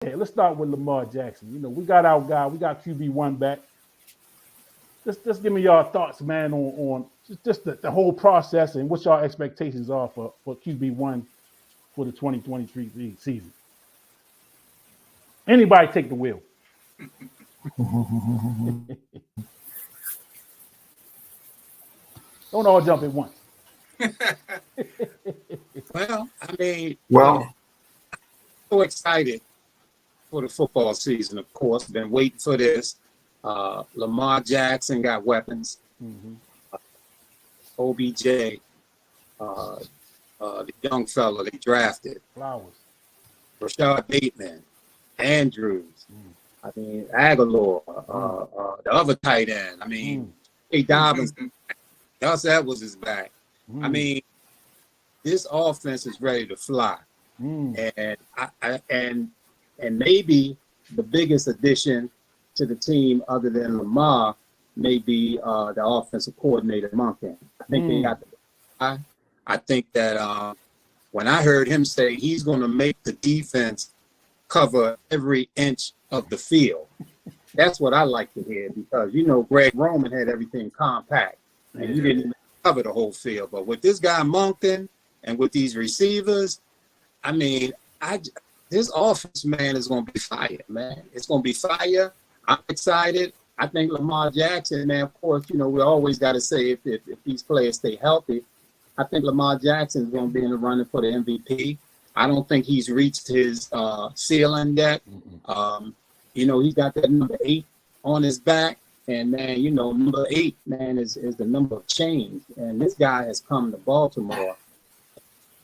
let's start with Lamar Jackson. We got our guy. We got QB1 back. Just give me your thoughts, man, on just the whole process and what your expectations are for QB1 for the 2023 season. Anybody take the wheel. Don't all jump at once. Well, I mean, Well, so excited for the football season, of course. Been waiting for this. Lamar Jackson got weapons. Mm-hmm. OBJ, the young fella they drafted. Flowers. Rashad Bateman, Andrews. I mean, Aguilar, the other tight end. I mean, Hey Dobbins. Gus Edwards is back. I mean, this offense is ready to fly. And and maybe the biggest addition to the team other than Lamar may be the offensive coordinator, Monken. I think they got the I think that when I heard him say he's going to make the defense cover every inch of the field, that's what I like to hear, because, Greg Roman had everything compact and he didn't even cover the whole field. But with this guy Monken and with these receivers, I mean, this offense, man, is going to be fire, man. It's going to be fire. I'm excited. I think Lamar Jackson, man, of course, we always got to say if these players stay healthy, I think Lamar Jackson is going to be in the running for the MVP. I don't think he's reached his ceiling yet. He's got that number 8 on his back. And, man, number 8, man, is the number of change. And this guy has come to Baltimore.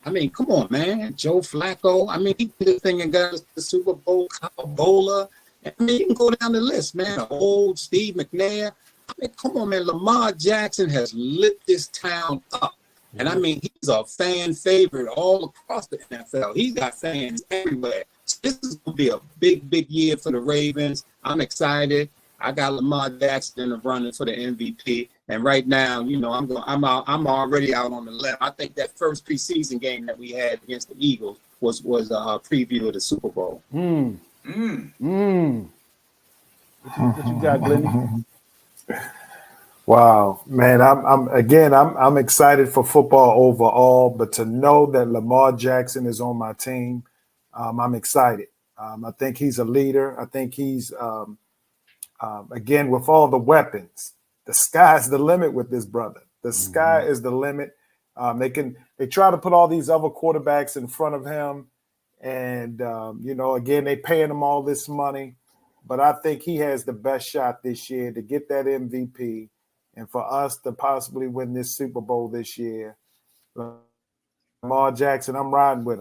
I mean, come on, man. Joe Flacco. I mean, he did this thing and got us the Super Bowl, Kyle Bowler. I mean, you can go down the list, man. Old Steve McNair. I mean, come on, man. Lamar Jackson has lit this town up. And, I mean, he's a fan favorite all across the NFL. He's got fans everywhere. So this is going to be a big, big year for the Ravens. I'm excited. I got Lamar Jackson in the running for the MVP. And right now, I'm already out on the left. I think that first preseason game that we had against the Eagles was a preview of the Super Bowl. What you got, Glenny? Wow, man, I'm excited for football overall, but to know that Lamar Jackson is on my team, I'm excited. I think he's a leader. I think he's again, with all the weapons, the sky's the limit with this brother. The sky is the limit. They try to put all these other quarterbacks in front of him, and again, they paying him all this money, but I think he has the best shot this year to get that MVP. And for us to possibly win this Super Bowl this year, Lamar Jackson, I'm riding with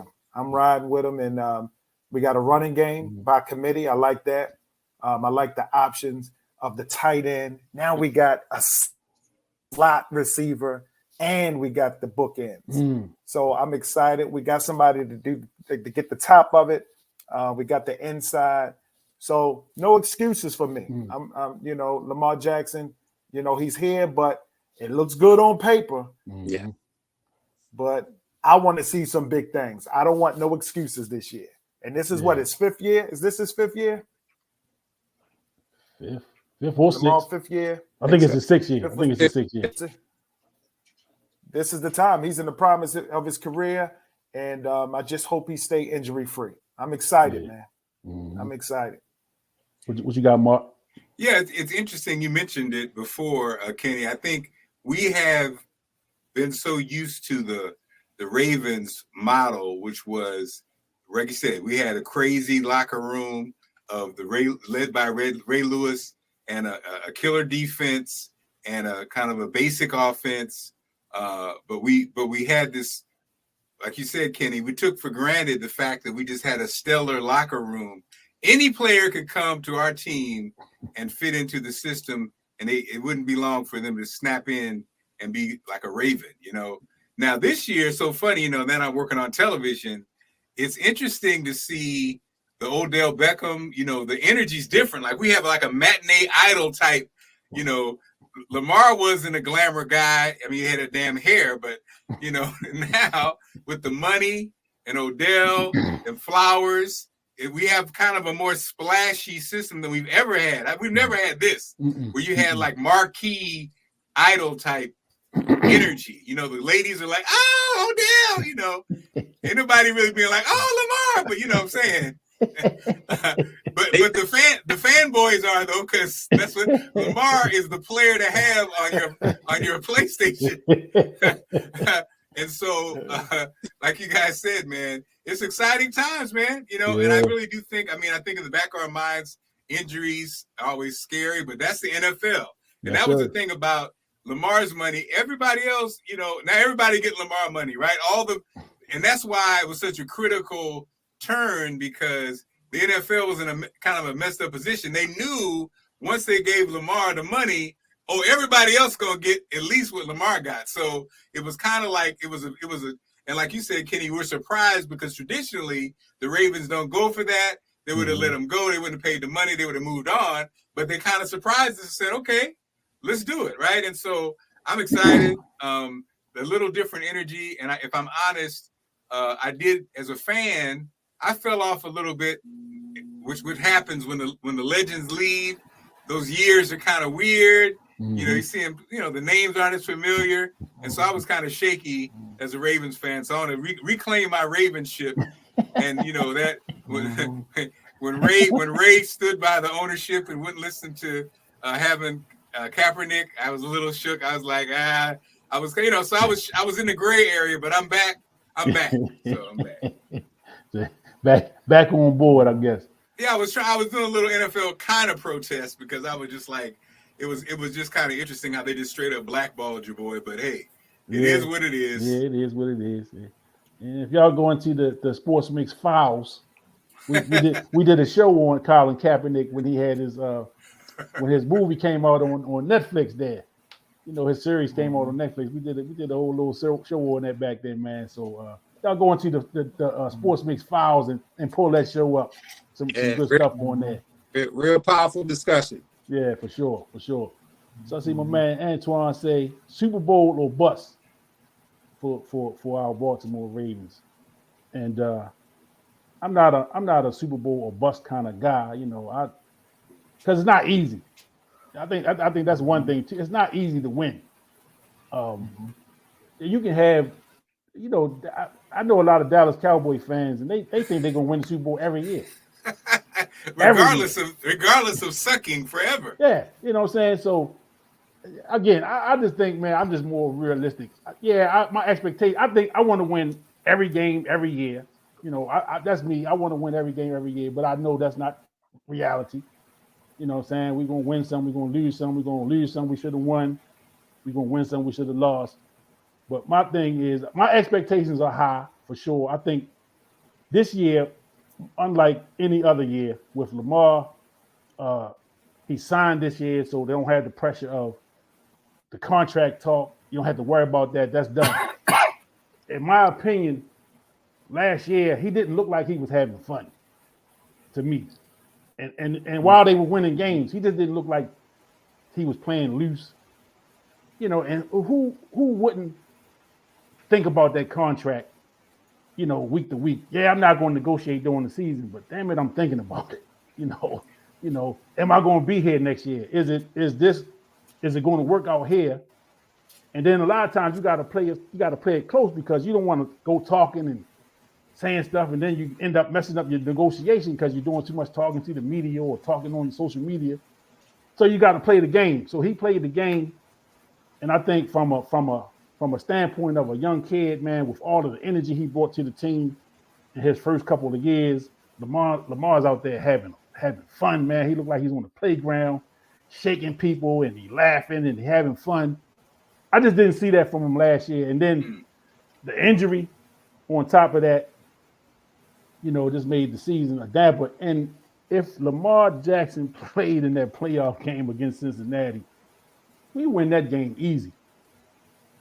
him. And we got a running game by committee. I like that. I like the options of the tight end. Now we got a slot receiver and we got the bookends. So I'm excited. We got somebody to get the top of it. We got the inside. So no excuses for me. I'm Lamar Jackson. He's here, but it looks good on paper. Yeah. But I want to see some big things. I don't want no excuses this year. And this is what, his 5th year? Is this his 5th year? Fifth or sixth. 5th year? I think it's his 6th year. I think it's his 6th year. This is the time. He's in the prime of his career, and I just hope he stay injury-free. I'm excited, man. I'm excited. What you got, Mark? Yeah, it's interesting. You mentioned it before, Kenny. I think we have been so used to the Ravens model, which was, like you said, we had a crazy locker room of led by Ray Lewis and a killer defense and a kind of a basic offense. But we had this, like you said, Kenny, we took for granted the fact that we just had a stellar locker room. Any player could come to our team and fit into the system, and it wouldn't be long for them to snap in and be like a Raven, Now this year, it's so funny, then I'm working on television. It's interesting to see the Odell Beckham, the energy's different. Like we have like a matinee idol type, Lamar wasn't a glamour guy. I mean, he had a damn hair, but, now with the money and Odell and Flowers we have kind of a more splashy system than we've ever had. We've never had this, where you had like marquee idol type energy. You know, the ladies are like, oh, Odell, you know. Ain't nobody really being like, oh, Lamar, but you know what I'm saying. but the fanboys are though, because that's what Lamar is, the player to have on your PlayStation. And so, like you guys said, man, it's exciting times, man. You know, and I really do think. I think in the back of our minds, injuries are always scary, but that's the NFL, and that was the thing about Lamar's money. Everybody else, you know, now everybody get Lamar money, right? And that's why it was such a critical turn, because the NFL was in a kind of a messed up position. They knew once they gave Lamar the money, everybody else gonna get at least what Lamar got. So it was kind of like it was a, and like you said, Kenny, we're surprised because traditionally the Ravens don't go for that. They would have let him go. They wouldn't have paid the money. They would have moved on. But they kind of surprised us and said, okay, let's do it, right? And so I'm excited. A little different energy, and if I'm honest, I did as a fan. I fell off a little bit, which happens when the legends leave. Those years are kind of weird. You know, you see them, you know, the names aren't as familiar. And so I was kind of shaky as a Ravens fan. So I want to reclaim my Ravenship. And, you know, that when Ray stood by the ownership and wouldn't listen to having Kaepernick, I was a little shook. I was like, I was, you know, so I was in the gray area, but I'm back. So I'm back. Back on board, I guess. Yeah, I was doing a little NFL kind of protest, because I was just like, it was just kind of interesting how they just straight up blackballed your boy. But hey, it is what it is. Yeah, it is what it is. Yeah. And if y'all go into the Sports Mix Files, we did a show on Colin Kaepernick when he had his when his movie came out on Netflix. There, you know, his series came out on Netflix. We did a whole little show on that back then, man. So y'all go into the Sports Mix Files and pull that show up. Some good stuff on there. Real powerful discussion. Yeah, for sure. So I see my man Antoine say Super Bowl or bust for our Baltimore Ravens, and I'm not a Super Bowl or bust kind of guy, you know. Because it's not easy. I think that's one thing too. It's not easy to win. You can have, you know, I know a lot of Dallas Cowboy fans, and they think they're gonna win the Super Bowl every year. regardless of sucking forever. Yeah, you know what I'm saying? So again, I just think, man, I'm just more realistic. Yeah, my expectation, I think I want to win every game every year. You know, that's me. I want to win every game every year, but I know that's not reality. You know what I'm saying? We're gonna win some, we're gonna lose some, we're gonna lose some, we should have won. We're gonna win some, we should have lost. But my thing is, my expectations are high for sure. I think this year, unlike any other year, with Lamar, he signed this year, so they don't have the pressure of the contract talk. You don't have to worry about that. That's done. In my opinion, last year he didn't look like he was having fun to me. And while they were winning games, he just didn't look like he was playing loose. You know, and who wouldn't think about that contract, you know, week to week? Yeah, I'm not going to negotiate during the season, but damn it, I'm thinking about it. You know, am I going to be here next year? Is it going to work out here? And then a lot of times you got to play it close, because you don't want to go talking and saying stuff, and then you end up messing up your negotiation because you're doing too much talking to the media or talking on social media. So you got to play the game. So he played the game, and I think from a standpoint of a young kid, man, with all of the energy he brought to the team in his first couple of years, Lamar's out there having fun, man. He looked like he's on the playground, shaking people, and he laughing and he having fun. I just didn't see that from him last year. And then the injury on top of that, you know, just made the season a damper. And if Lamar Jackson played in that playoff game against Cincinnati, we win that game easy.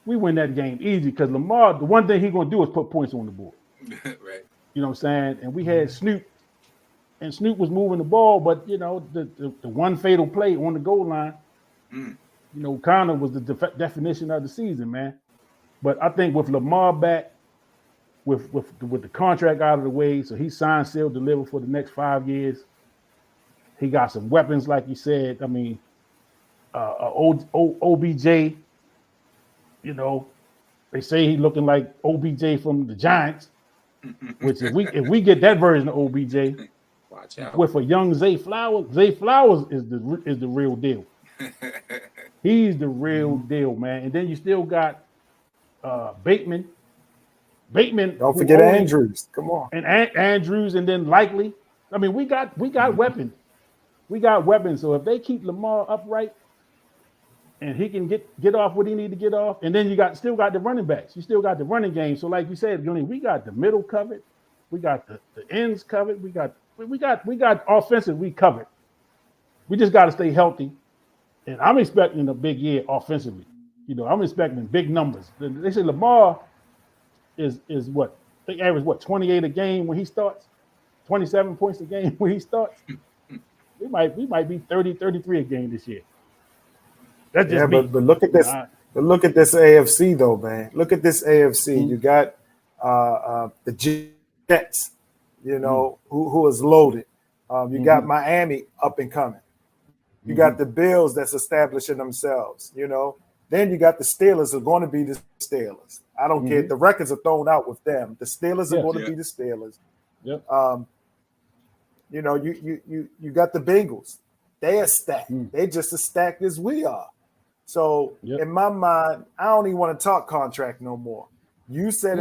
Because Lamar, the one thing he's going to do is put points on the board. Right. You know what I'm saying? And we had Snoop, and Snoop was moving the ball, but, you know, the one fatal play on the goal line, you know, kind of was the definition of the season, man. But I think with Lamar back, with the contract out of the way. So he signed, sealed, delivered for the next 5 years. He got some weapons, like you said. I mean, OBJ, you know, they say he's looking like OBJ from the Giants, which if we get that version of OBJ Watch out. with a young Zay Flowers is the real deal. He's the real deal, man. And then you still got Bateman. Don't forget Andrews. Come on. And Andrews, and then Likely. I mean, we got weapons. We got weapons. So if they keep Lamar upright and he can get off what he need to get off, and then you still got the running backs. You still got the running game. So like you said, Glenny, we got the middle covered. We got the ends covered. We got offensive we covered. We just got to stay healthy. And I'm expecting a big year offensively. You know, I'm expecting big numbers. They say Lamar is what? They average 28 a game when he starts, 27 points a game when he starts. We might be 30, 33 a game this year. That's just me. But look at this. But look at this AFC though, man. Look at this AFC. Mm-hmm. You got the Jets, you know, who is loaded. You got Miami up and coming. You got the Bills that's establishing themselves, you know. Then you got the Steelers are going to be the Steelers. I don't care. The records are thrown out with them. The Steelers are going to be the Steelers. Yep. You know, you got the Bengals. They are stacked. They just as stacked as we are. So in my mind, I don't even want to talk contract no more. You said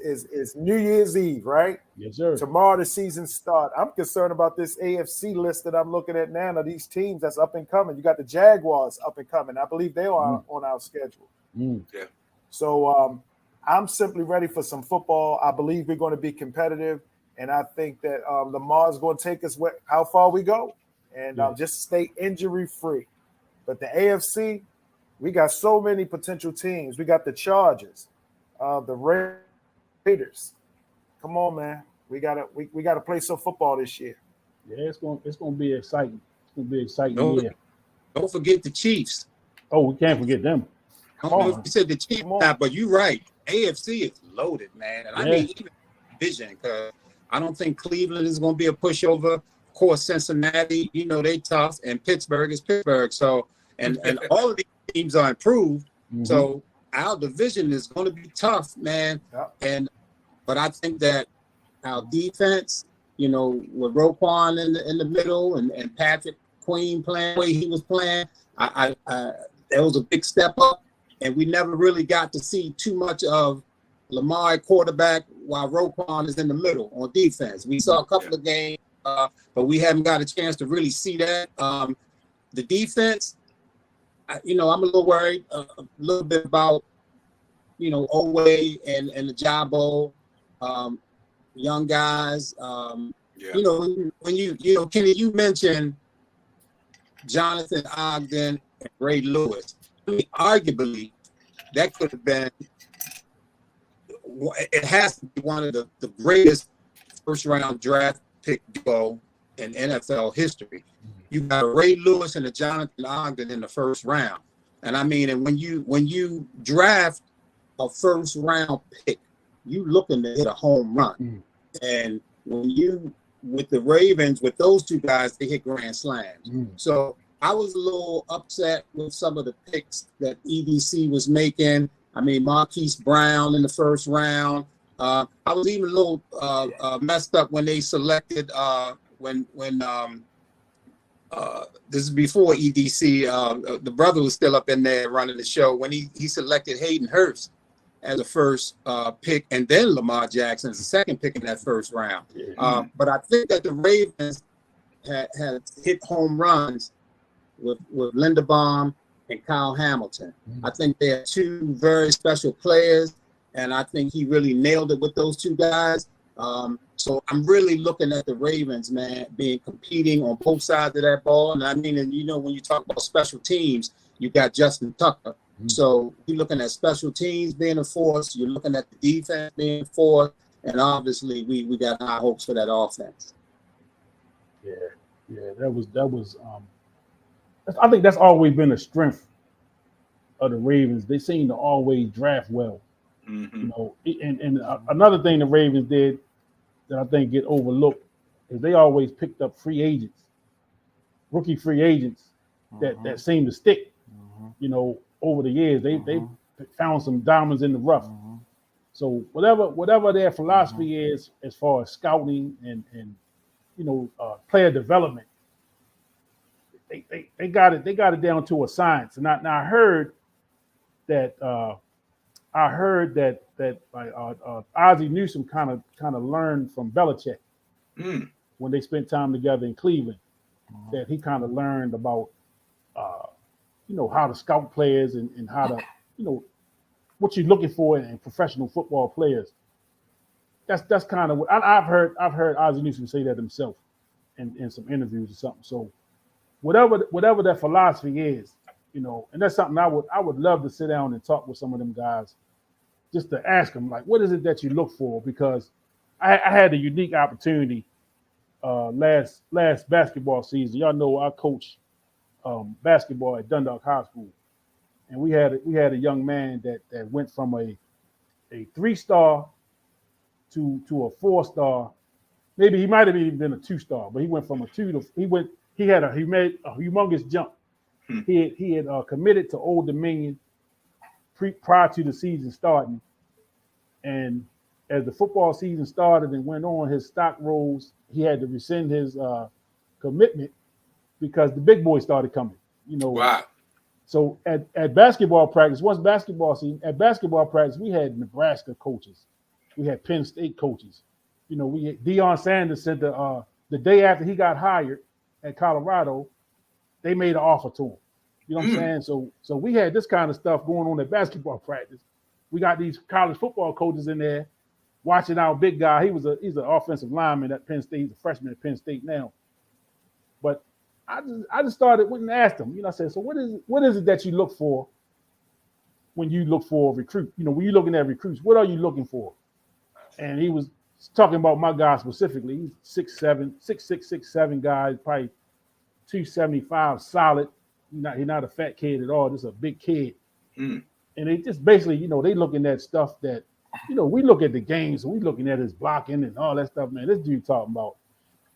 is New Year's Eve, right? Yes, sir. Tomorrow the season start. I'm concerned about this AFC list that I'm looking at now. Of these teams that's up and coming. You got the Jaguars up and coming. I believe they are on our schedule. Yeah. So I'm simply ready for some football. I believe we're going to be competitive, and I think that Lamar's going to take us how far we go, and just stay injury free. But the AFC, we got so many potential teams. We got the Chargers, the Raiders. Come on, man. We gotta play some football this year. Yeah, it's gonna be exciting. It's gonna be exciting year. Don't forget the Chiefs. Oh, we can't forget them. I don't know if you said the Chiefs, but you're right. AFC is loaded, man. And I mean even division, because I don't think Cleveland is gonna be a pushover. Of course, Cincinnati, you know, they tough, and Pittsburgh is Pittsburgh. So and all of these teams are improved. So our division is going to be tough, man. Yep. But I think that our defense, you know, with Roquan in the middle and Patrick Queen playing the way he was playing, that was a big step up. And we never really got to see too much of Lamar quarterback while Roquan is in the middle on defense. We saw a couple of games, but we haven't got a chance to really see that. The defense, you know, I'm a little worried a little bit about, you know, Owe and the Jabo, young guys. You know, when you know, Kenny, you mentioned Jonathan Ogden and Ray Lewis. I mean, arguably, that could have been, it has to be one of the greatest first-round draft pick duo in NFL history. You got a Ray Lewis and a Jonathan Ogden in the first round. And I mean, and when you draft a first round pick, you looking to hit a home run. And when you with the Ravens, with those two guys, they hit grand slams. So I was a little upset with some of the picks that EDC was making. I mean, Marquise Brown in the first round. I was even a little messed up when they selected when this is before EDC. The brother was still up in there running the show when he selected Hayden Hurst as a first pick, and then Lamar Jackson as the second pick in that first round. But I think that the Ravens had hit home runs with Linderbaum and Kyle Hamilton. I think they are two very special players, and I think he really nailed it with those two guys. So I'm really looking at the Ravens, man, competing on both sides of that ball. And I mean, and you know, when you talk about special teams, you got Justin Tucker. So you're looking at special teams being a force. You're looking at the defense being a force. And obviously, we got high hopes for that offense. Yeah, that was. I think that's always been a strength of the Ravens. They seem to always draft well. Mm-hmm. You know, and another thing the Ravens did that I think get overlooked is they always picked up free agents, rookie free agents that seem to stick. You know, over the years they found some diamonds in the rough. So whatever their philosophy is as far as scouting and you know player development, they got it down to a science. And I heard that Ozzie Newsome kind of learned from Belichick when they spent time together in Cleveland. That he kind of learned about you know how to scout players and how to you know what you're looking for in professional football players. That's kind of what I've heard Ozzie Newsome say that himself in some interviews or something. So whatever that philosophy is, you know, and that's something I would love to sit down and talk with some of them guys, just to ask them like, what is it that you look for? Because I had a unique opportunity last basketball season. Y'all know I coach basketball at Dundalk High School, and we had a young man that went from a 3-star to a 4-star. Maybe he might have even been a 2-star, but he went from a 2 to he made a humongous jump. He had committed to Old Dominion prior to the season starting, and as the football season started and went on, his stock rose. He had to rescind his commitment because the big boys started coming. You know. Wow. So at basketball practice, once basketball season, at basketball practice, we had Nebraska coaches, we had Penn State coaches. You know, we had Deion Sanders said the day after he got hired at Colorado, they made an offer to him. You know what I'm saying? So we had this kind of stuff going on at basketball practice. We got these college football coaches in there watching our big guy. He's an offensive lineman at Penn State. He's a freshman at Penn State now. But I just went and asked him. You know, I said, so what is it that you look for when you look for a recruit? You know, when you're looking at recruits, what are you looking for? And he was talking about my guy specifically. He's 6'7", 6'6", 6'7" guy, probably 275, solid. He's not a fat kid at all. Just a big kid. And they just basically, you know, they looking at stuff that, you know, we look at the games and we looking at his blocking and all that stuff, man. This dude talking about,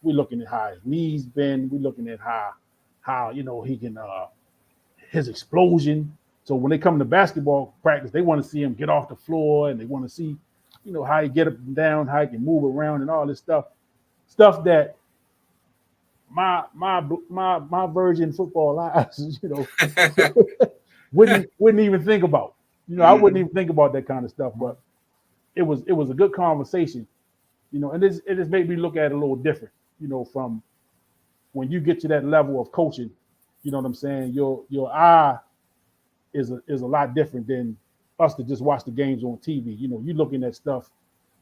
we looking at how his knees bend. We looking at how you know he can his explosion. So when they come to basketball practice, they want to see him get off the floor and they want to see, you know, how he get up and down, how he can move around and all this stuff that my virgin football eyes, you know, wouldn't even think about. You know, I wouldn't even think about that kind of stuff. But it was a good conversation, you know, and it just made me look at it a little different, you know, from when you get to that level of coaching. You know what I'm saying? Your eye is a lot different than us to just watch the games on TV. You know, you're looking at stuff.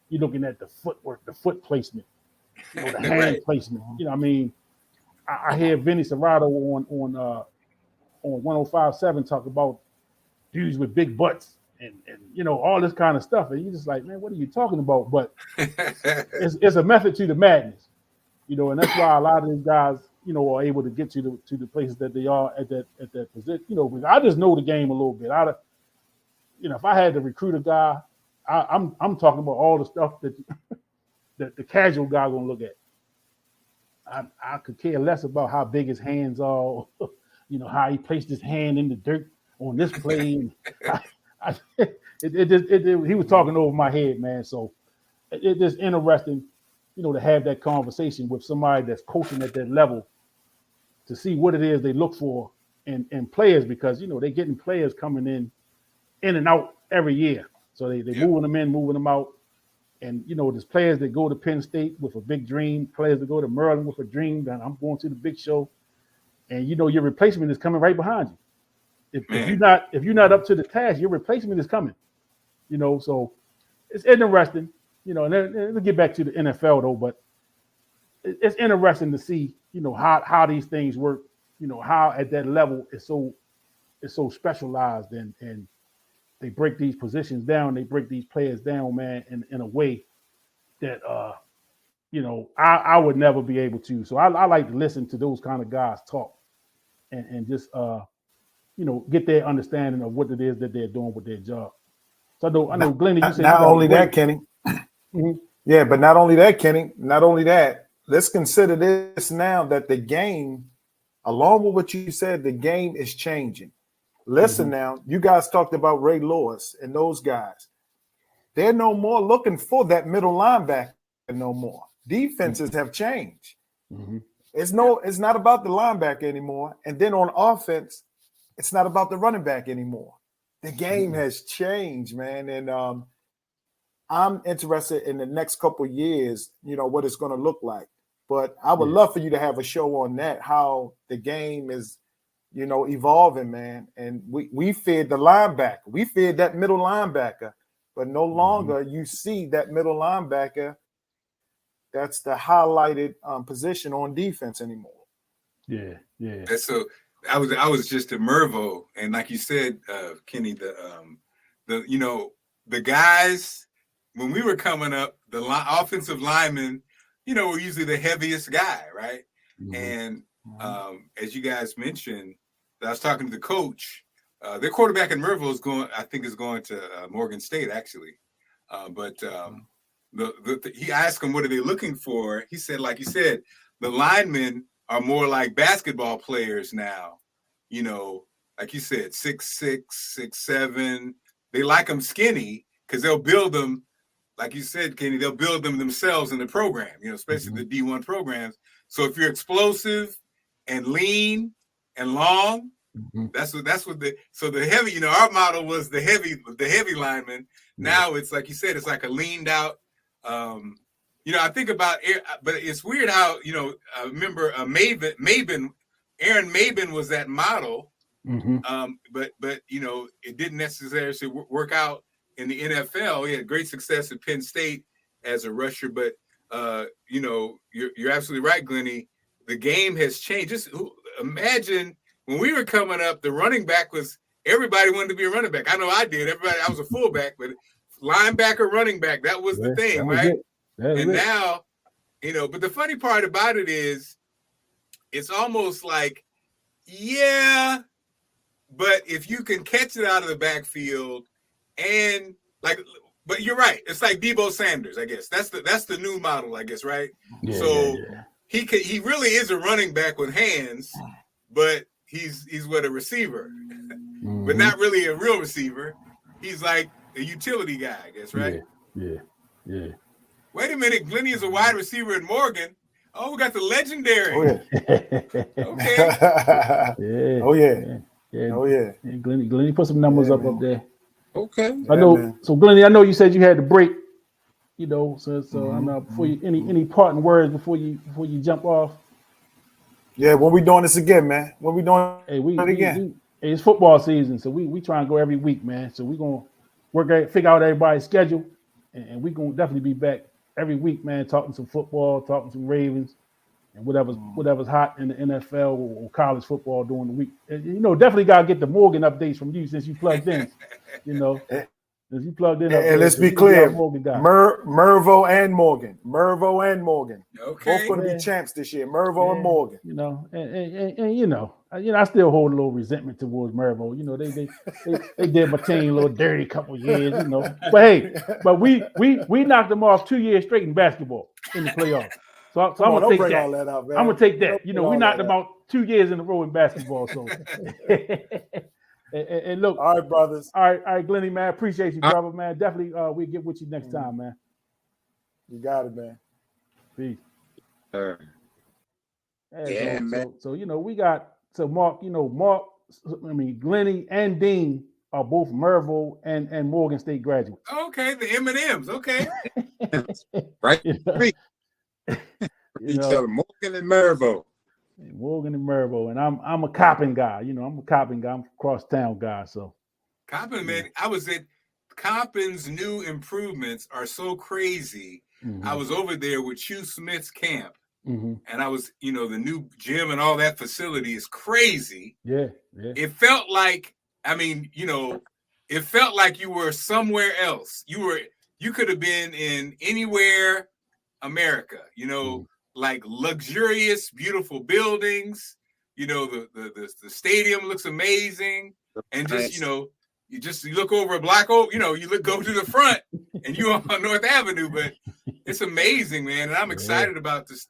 You're looking at the footwork, the foot placement, you know, the hand placement. You know, I mean, I hear Vinny Serrato on 105.7 talk about dudes with big butts and you know all this kind of stuff, and you're just like, man, what are you talking about? But it's a method to the madness, you know, and that's why a lot of these guys, you know, are able to get to the places that they are at that position. You know, because I just know the game a little bit. You know, if I had to recruit a guy, I'm talking about all the stuff that that the casual guy gonna look at. I could care less about how big his hands are, you know, how he placed his hand in the dirt on this play. He was talking over my head, man. So it's just interesting, you know, to have that conversation with somebody that's coaching at that level to see what it is they look for in players, because, you know, they're getting players coming in and out every year. So they're moving them in, moving them out. And, you know, there's players that go to Penn State with a big dream, players that go to Maryland with a dream that I'm going to the big show. And, you know, your replacement is coming right behind you. If you're not up to the task, your replacement is coming. You know, so it's interesting, you know, and then we'll get back to the NFL though, but it's interesting to see, you know, how these things work, you know, how at that level it's so specialized and they break these positions down, they break these players down, man, in a way that you know, I would never be able to. So I like to listen to those kind of guys talk and just you know, get their understanding of what it is that they're doing with their job. So I know, Glenny, you said not only that, Kenny. Mhm. Yeah, but not only that, Kenny. Not only that. Let's consider this now that the game, along with what you said, the game is changing. Listen now, you guys talked about Ray Lewis and those guys. They're no more looking for that middle linebacker no more. Defenses have changed. It's not about the linebacker anymore. And then on offense, it's not about the running back anymore. The game has changed, man. And I'm interested in the next couple of years, what it's going to look like. But I would love for you to have a show on that, how the game is, evolving, man. And we feared the linebacker. We feared that middle linebacker. But no longer you see that middle linebacker that's the highlighted position on defense anymore. Yeah. That's so. I was just at Mervo, and like you said, Kenny, the guys when we were coming up, the offensive linemen, were usually the heaviest guy, right? And as you guys mentioned, I was talking to the coach. Their quarterback in Mervo is going to Morgan State actually, but he asked him what are they looking for. He said, like you said, the linemen are more like basketball players now. Like you said, 6'6", 6'7". They like them skinny because they'll build them, like you said, Kenny. They'll build them themselves in the program. Especially the D1 programs. So if you're explosive and lean and long. That's what the heavy, our model was the heavy lineman. Now it's like you said, it's like a leaned out, I think about but it's weird how, I remember Aaron Maben was that model. But it didn't necessarily work out in the NFL. He had great success at Penn State as a rusher, but you're absolutely right, Glenny. The game has changed. Just imagine when we were coming up, the running back was everybody wanted to be a running back. I know I did. I was a fullback, but linebacker, running back, that was the thing, right? And now, but the funny part about it is it's almost like, but if you can catch it out of the backfield and but you're right. It's like Debo Sanders, I guess. That's the new model, I guess, right? He really is a running back with hands, but he's what, a receiver, but not really a real receiver. He's like a utility guy, I guess, right? Yeah. Wait a minute, Glenny is a wide receiver in Morgan. Oh, we got the legendary. Okay. Glenny, put some numbers up there. Okay. I know. So Glenny, I know you said you had to break. So I know before you any parting words before you jump off. Yeah, when we doing this again, man? When we doing it again? It's football season, so we try and go every week, man. So we're gonna figure out everybody's schedule, and we're gonna definitely be back every week, man, talking some football, talking some Ravens, and whatever's hot in the NFL or college football during the week. And, definitely gotta get the Morgan updates from you since you plugged in. As you plugged in, and let's be clear, Mervo and Morgan. Okay, both going to be champs this year. Mervo and Morgan. I still hold a little resentment towards Mervo. They did my team a little dirty a couple of years. But hey, we knocked them off 2 years straight in basketball in the playoffs. So I'm gonna take that. All that up, man. I'm gonna take that. We knocked them out 2 years in a row in basketball. So. And look, all right, brothers. All right, Glenny, man. Appreciate you, brother, man. Definitely, we'll get with you next time, man. You got it, man. Peace. Man. So we got Mark. Glenny and Dean are both Mervo and Morgan State graduates. Okay, the M&Ms. Okay, right. Morgan and Mervo. Morgan and Mervo, and I'm a Coppin guy. I'm a Coppin guy. I'm a cross-town guy. So Coppin, man, I was at Coppin's new improvements are so crazy. I was over there with Hugh Smith's camp, and I was, the new gym and all that facility is crazy. Yeah. It felt like, it felt like you were somewhere else. You could have been in anywhere America. Like luxurious, beautiful buildings. The stadium looks amazing, and just you look over a Black Oak, go to the front and you on North Avenue, but it's amazing, man. And I'm excited about this,